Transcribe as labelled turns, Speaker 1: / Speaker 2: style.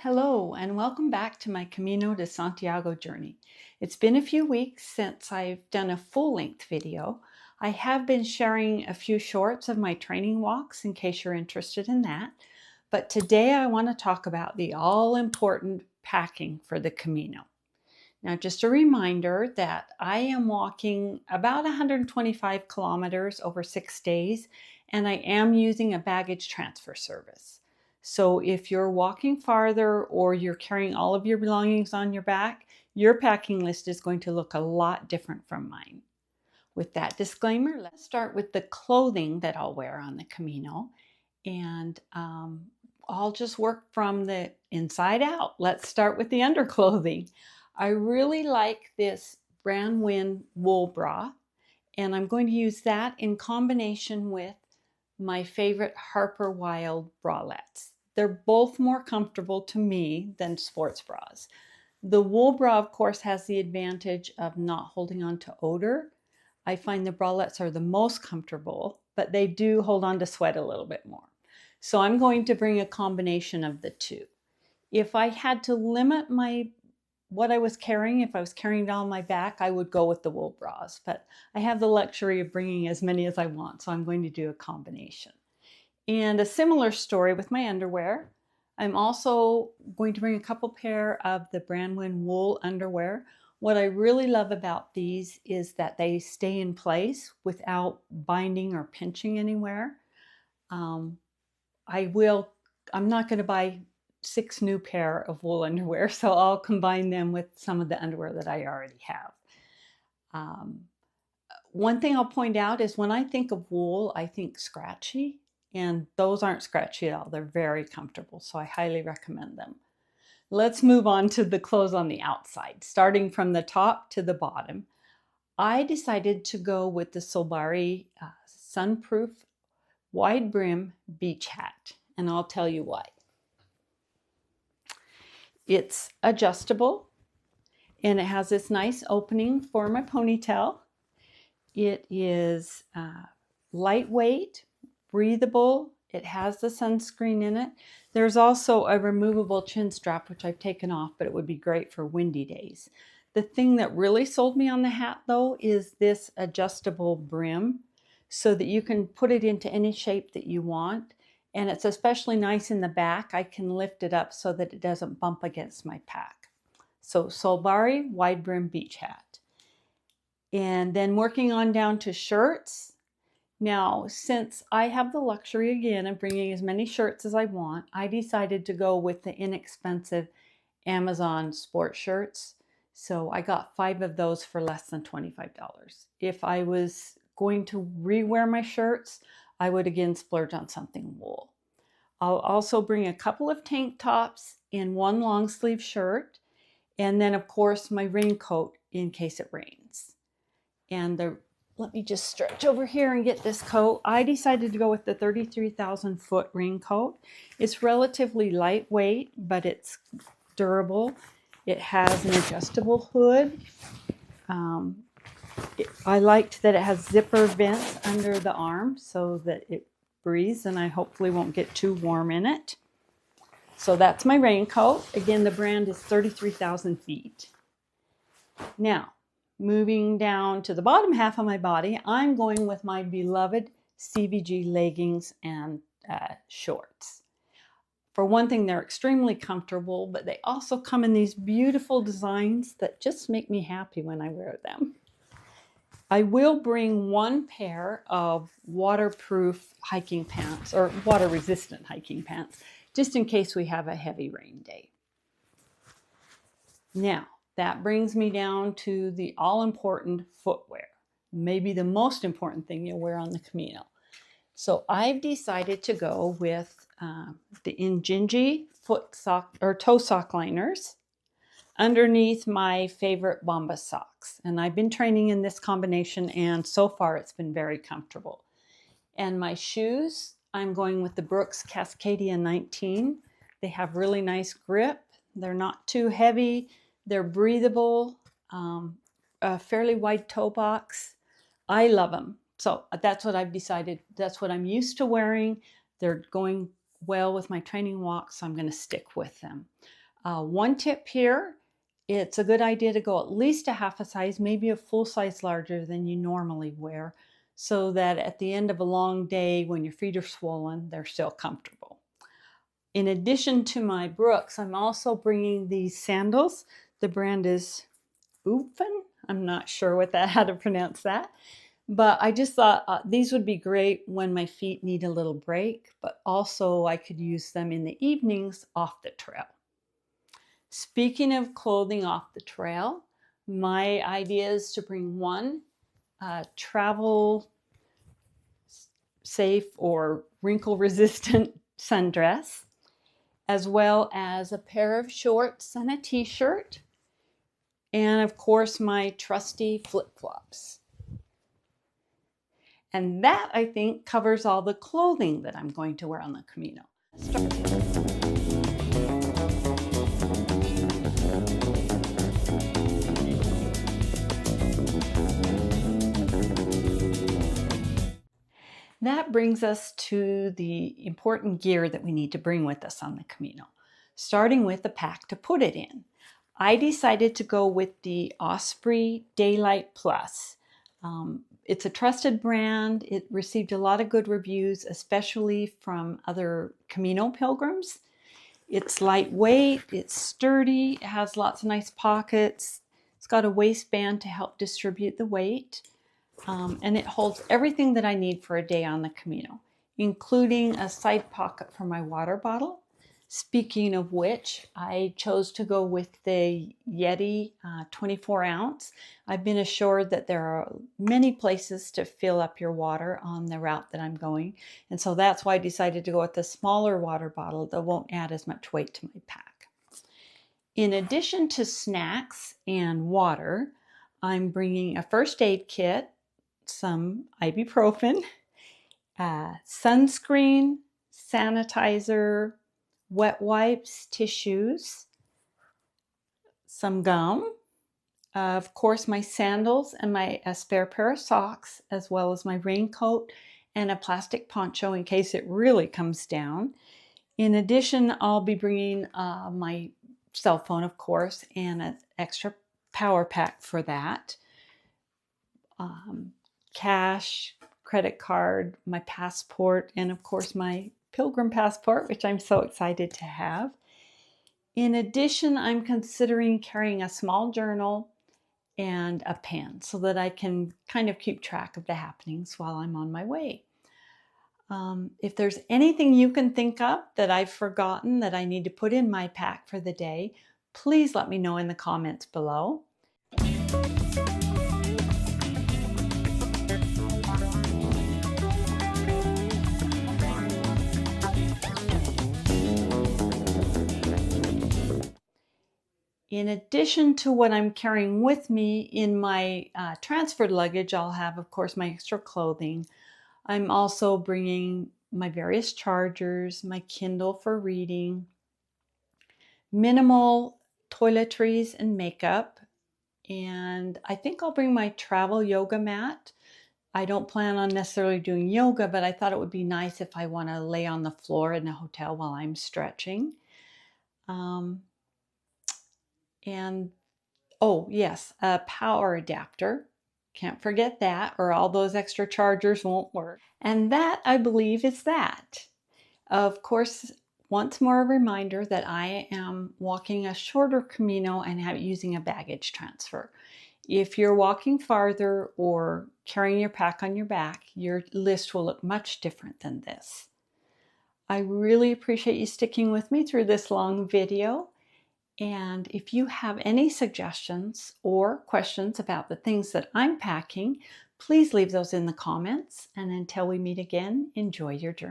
Speaker 1: Hello, and welcome back to my Camino de Santiago journey. It's been a few weeks since I've done a full-length video. I have been sharing a few shorts of my training walks in case you're interested in that. But today I want to talk about the all-important packing for the Camino. Now, just a reminder that I am walking about 125 kilometers over 6 days, and I am using a baggage transfer service. So if you're walking farther or you're carrying all of your belongings on your back, your packing list is going to look a lot different from mine. With that disclaimer, let's start with the clothing that I'll wear on the Camino. And I'll just work from the inside out. Let's start with the underclothing. I really like this Brandwin wool bra, and I'm going to use that in combination with my favorite Harper Wilde bralettes. They're both more comfortable to me than sports bras. The wool bra, of course, has the advantage of not holding on to odor. I find the bralettes are the most comfortable, but they do hold on to sweat a little bit more. So I'm going to bring a combination of the two. If I had to limit what I was carrying, if I was carrying it on my back, I would go with the wool bras, but I have the luxury of bringing as many as I want, so I'm going to do a combination. And a similar story with my underwear. I'm also going to bring a couple pair of the Brandwin wool underwear. What I really love about these is that they stay in place without binding or pinching anywhere. I'm not going to buy 6 new pair of wool underwear, so I'll combine them with some of the underwear that I already have. One thing I'll point out is when I think of wool, I think scratchy, and those aren't scratchy at all. They're very comfortable, so I highly recommend them. Let's move on to the clothes on the outside, starting from the top to the bottom. I decided to go with the Solbari sunproof wide brim beach hat, and I'll tell you why. It's adjustable, and it has this nice opening for my ponytail. It is lightweight, breathable. It has the sunscreen in it. There's also a removable chin strap, which I've taken off, but it would be great for windy days. The thing that really sold me on the hat, though, is this adjustable brim so that you can put it into any shape that you want. And it's especially nice in the back. I can lift it up so that it doesn't bump against my pack. So Solbari wide brim beach hat. And then working on down to shirts. Now, since I have the luxury again of bringing as many shirts as I want, I decided to go with the inexpensive Amazon sport shirts. So I got 5 of those for less than $25. If I was going to rewear my shirts, I would again splurge on something wool. I'll also bring a couple of tank tops and 1 long sleeve shirt, and then of course my raincoat in case it rains. And let me just stretch over here and get this coat. I decided to go with the 33,000 foot raincoat. It's relatively lightweight, but it's durable. It has an adjustable hood. I liked that it has zipper vents under the arm so that it breathes, and I hopefully won't get too warm in it. So that's my raincoat. Again, the brand is 33,000 feet. Now, moving down to the bottom half of my body, I'm going with my beloved CVG leggings and shorts. For one thing, they're extremely comfortable, but they also come in these beautiful designs that just make me happy when I wear them. I will bring 1 pair of waterproof hiking pants, or water-resistant hiking pants, just in case we have a heavy rain day. Now, that brings me down to the all-important footwear, maybe the most important thing you'll wear on the Camino. So I've decided to go with the Injinji foot sock or toe sock liners underneath my favorite Bombas socks. And I've been training in this combination, and so far it's been very comfortable. And my shoes, I'm going with the Brooks Cascadia 19. They have really nice grip. They're not too heavy. They're breathable, a fairly wide toe box. I love them. So that's what I've decided. That's what I'm used to wearing. They're going well with my training walks, so I'm going to stick with them. One tip here, it's a good idea to go at least a half a size, maybe a full size larger than you normally wear, so that at the end of a long day when your feet are swollen, they're still comfortable. In addition to my Brooks, I'm also bringing these sandals. The brand is Oofen. I'm not sure how to pronounce that. But I just thought these would be great when my feet need a little break, but also I could use them in the evenings off the trail. Speaking of clothing off the trail, my idea is to bring one travel safe or wrinkle resistant sundress, as well as a pair of shorts and a t-shirt, and of course my trusty flip-flops. And that, I think, covers all the clothing that I'm going to wear on the Camino. That brings us to the important gear that we need to bring with us on the Camino, starting with the pack to put it in. I decided to go with the Osprey Daylight Plus. It's a trusted brand. It received a lot of good reviews, especially from other Camino pilgrims. It's lightweight, it's sturdy, it has lots of nice pockets. It's got a waistband to help distribute the weight. And it holds everything that I need for a day on the Camino, including a side pocket for my water bottle. Speaking of which, I chose to go with the Yeti 24 ounce. I've been assured that there are many places to fill up your water on the route that I'm going. And so that's why I decided to go with the smaller water bottle that won't add as much weight to my pack. In addition to snacks and water, I'm bringing a first aid kit, some ibuprofen, sunscreen, sanitizer, wet wipes, tissues, some gum, of course my sandals and a spare pair of socks, as well as my raincoat and a plastic poncho in case it really comes down. In addition, I'll be bringing my cell phone, of course, and an extra power pack for that. Cash, credit card, my passport, and of course my pilgrim passport, which I'm so excited to have. In addition, I'm considering carrying a small journal and a pen so that I can kind of keep track of the happenings while I'm on my way. If there's anything you can think of that I've forgotten that I need to put in my pack for the day, please let me know in the comments below. In addition to what I'm carrying with me in my transferred luggage, I'll have, of course, my extra clothing. I'm also bringing my various chargers, my Kindle for reading, minimal toiletries and makeup, and I think I'll bring my travel yoga mat. I don't plan on necessarily doing yoga, but I thought it would be nice if I want to lay on the floor in a hotel while I'm stretching. And oh yes, a power adapter. Can't forget that, or all those extra chargers won't work. And that, I believe, is that. Of course, once more a reminder that I am walking a shorter Camino and using a baggage transfer. If you're walking farther or carrying your pack on your back, your list will look much different than this. I really appreciate you sticking with me through this long video. And if you have any suggestions or questions about the things that I'm packing, please leave those in the comments. And until we meet again, enjoy your journey.